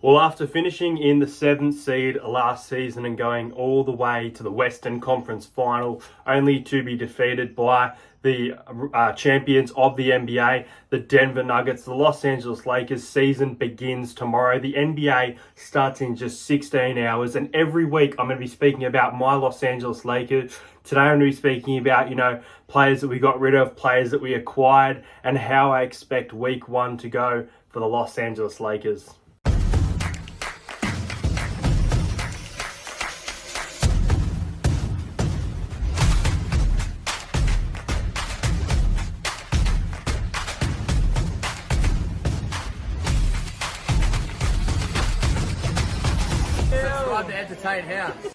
Well, after finishing in the 7th seed last season and going all the way to the Western Conference Final, only to be defeated by the champions of the NBA, the Denver Nuggets, the Los Angeles Lakers, season begins tomorrow. The NBA starts in just 16 hours, and every week I'm going to be speaking about my Los Angeles Lakers. Today I'm going to be speaking about, players that we got rid of, players that we acquired, and how I expect week one to go for the Los Angeles Lakers. Subscribe to Entertain House.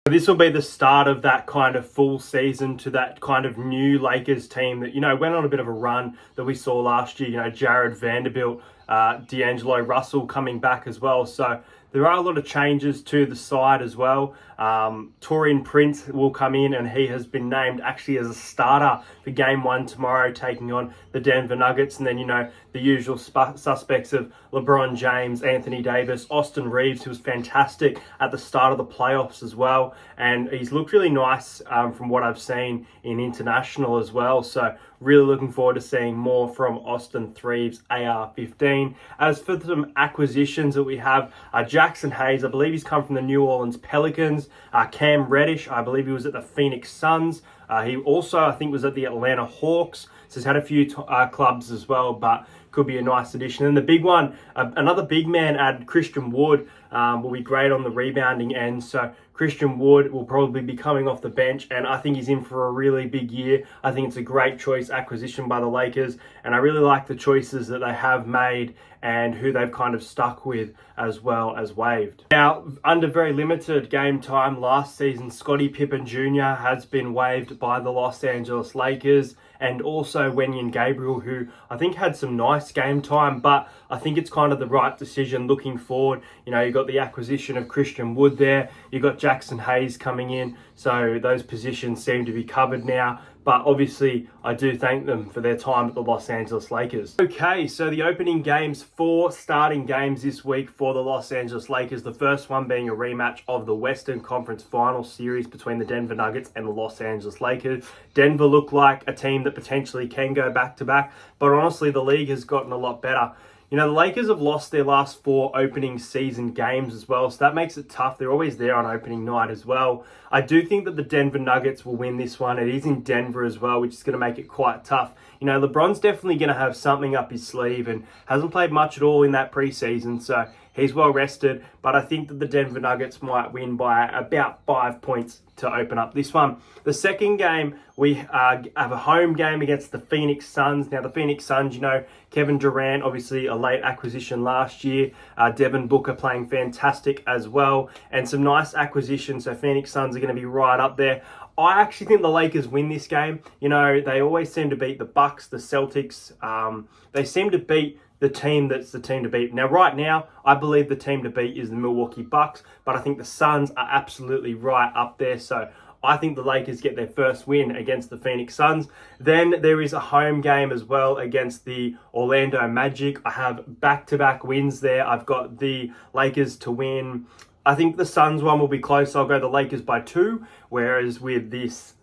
This will be the start of that kind of full season to that kind of new Lakers team that, went on a bit of a run that we saw last year. Jared Vanderbilt, D'Angelo Russell coming back as well. So there are a lot of changes to the side as well. Taurean Prince will come in, and he has been named actually as a starter for game one tomorrow, taking on the Denver Nuggets. And then, the usual suspects of LeBron James, Anthony Davis, Austin Reeves, who was fantastic at the start of the playoffs as well. And he's looked really nice from what I've seen in international as well. So really looking forward to seeing more from Austin Reeves, AR-15. As for some acquisitions that we have, Jackson Hayes, I believe he's come from the New Orleans Pelicans. Cam Reddish, I believe he was at the Phoenix Suns. He also, I think, was at the Atlanta Hawks. So he's had a few clubs as well, but could be a nice addition. And the big one, another big man add, Christian Wood, will be great on the rebounding end. So Christian Wood will probably be coming off the bench, and I think he's in for a really big year. I think it's a great choice acquisition by the Lakers, and I really like the choices that they have made and who they've kind of stuck with as well as waived. Now, under very limited game time last season, Scottie Pippen Jr. has been waived by the Los Angeles Lakers, and also Wenyen Gabriel, who I think had some nice game time, but I think it's kind of the right decision looking forward. You got the acquisition of Christian Wood there, you got Jackson Hayes coming in, so those positions seem to be covered now. But obviously, I do thank them for their time at the Los Angeles Lakers. Okay, so the opening games, 4 starting games this week for the Los Angeles Lakers. The first one being a rematch of the Western Conference Final series between the Denver Nuggets and the Los Angeles Lakers. Denver look like a team that potentially can go back-to-back, but honestly, the league has gotten a lot better. The Lakers have lost their last 4 opening season games as well, so that makes it tough. They're always there on opening night as well. I do think that the Denver Nuggets will win this one. It is in Denver as well, which is going to make it quite tough. LeBron's definitely going to have something up his sleeve and hasn't played much at all in that preseason, so he's well rested. But I think that the Denver Nuggets might win by about 5 points to open up this one. The second game, we have a home game against the Phoenix Suns. Now, the Phoenix Suns, Kevin Durant, obviously a late acquisition last year. Devin Booker playing fantastic as well. And some nice acquisitions, so Phoenix Suns are going to be right up there. I actually think the Lakers win this game. They always seem to beat the Bucks, the Celtics. They seem to beat the team that's the team to beat. Now, right now, I believe the team to beat is the Milwaukee Bucks, but I think the Suns are absolutely right up there. So I think the Lakers get their first win against the Phoenix Suns. Then there is a home game as well against the Orlando Magic. I have back-to-back wins there. I've got the Lakers to win. I think the Suns one will be close. I'll go the Lakers by 2, whereas with this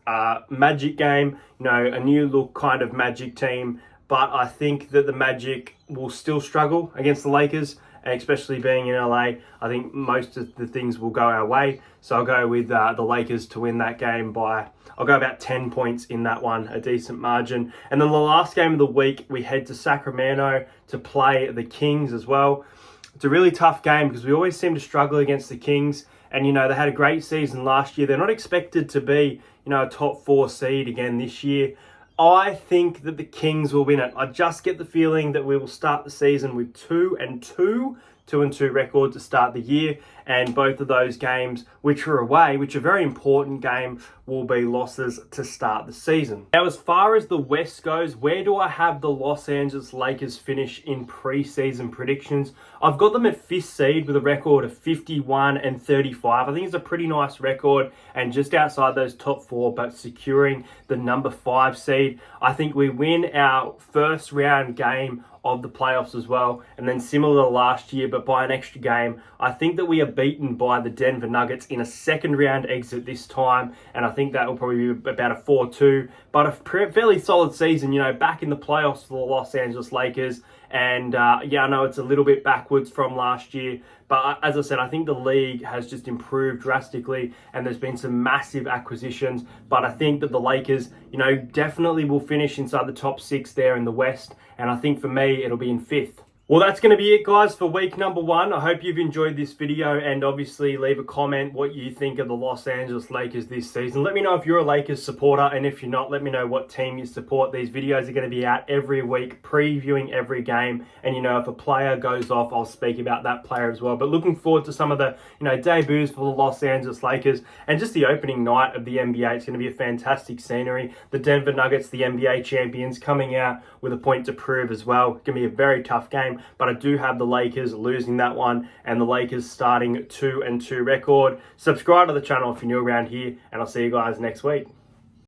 Magic game, a new look kind of Magic team, but I think that the Magic will still struggle against the Lakers, and especially being in LA, I think most of the things will go our way. So I'll go with the Lakers to win that game I'll go about 10 points in that one, a decent margin. And then the last game of the week, we head to Sacramento to play the Kings as well. It's a really tough game because we always seem to struggle against the Kings. And, they had a great season last year. They're not expected to be, a top 4 seed again this year. I think that the Kings will win it. I just get the feeling that we will start the season with 2-2 record to start the year. And both of those games, which are away, which are very important game, will be losses to start the season. Now, as far as the West goes, where do I have the Los Angeles Lakers finish in preseason predictions? I've got them at 5th seed with a record of 51-35. I think it's a pretty nice record and just outside those top 4, but securing the number 5 seed. I think we win our first round game of the playoffs as well. And then similar to last year, but by an extra game, I think that we are beaten by the Denver Nuggets in a second round exit this time. And I think that will probably be about a 4-2, but a fairly solid season, back in the playoffs for the Los Angeles Lakers. And I know it's a little bit backwards from last year, but as I said, I think the league has just improved drastically and there's been some massive acquisitions. But I think that the Lakers, definitely will finish inside the top 6 there in the West. And I think for me, it'll be in 5th. Well, that's going to be it, guys, for week number 1. I hope you've enjoyed this video, and obviously leave a comment what you think of the Los Angeles Lakers this season. Let me know if you're a Lakers supporter, and if you're not, let me know what team you support. These videos are going to be out every week, previewing every game, and if a player goes off, I'll speak about that player as well. But looking forward to some of the debuts for the Los Angeles Lakers, and just the opening night of the NBA. It's going to be a fantastic scenery. The Denver Nuggets, the NBA champions, coming out with a point to prove as well. It's going to be a very tough game. But I do have the Lakers losing that one, and the Lakers starting 2-2 record. Subscribe to the channel if you're new around here, and I'll see you guys next week.